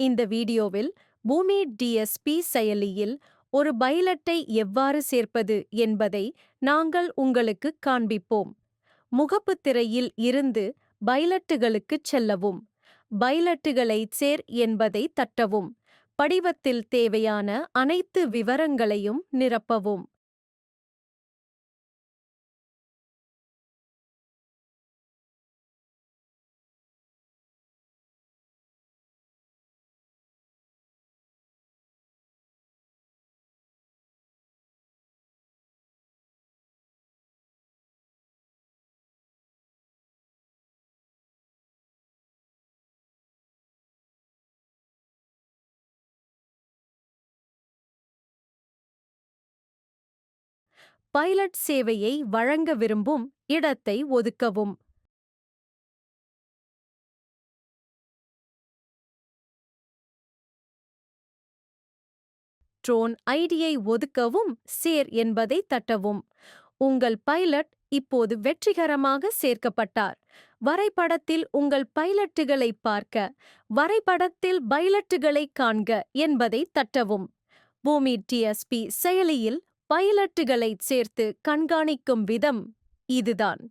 இந்த வீடியோவில் பூமி டிஎஸ்பி செயலியில் ஒரு பைலட்டை எவ்வாறு சேர்ப்பது என்பதை நாங்கள் உங்களுக்கு காண்பிப்போம். முகப்புத் திரையில் இருந்து பைலட்டுகளுக்குச் செல்லவும். பைலட்டுகளை சேர் என்பதை தட்டவும். படிவத்தில் தேவையான அனைத்து விவரங்களையும் நிரப்பவும். பைலட் சேவையை வழங்க விரும்பும் இடத்தை ஒதுக்கவும். ட்ரோன் ஐடியை ஒதுக்கவும் சேர் என்பதை தட்டவும். உங்கள் பைலட் இப்போது வெற்றிகரமாக சேர்க்கப்பட்டார். வரைபடத்தில் உங்கள் பைலட்டுகளை பார்க்க வரைபடத்தில் பைலட்டுகளை காண்க என்பதை தட்டவும். பூமி டிஎஸ்பி செயலியில் பைலட்டுகளை சேர்த்து கண்காணிக்கும் விதம் இதுதான்.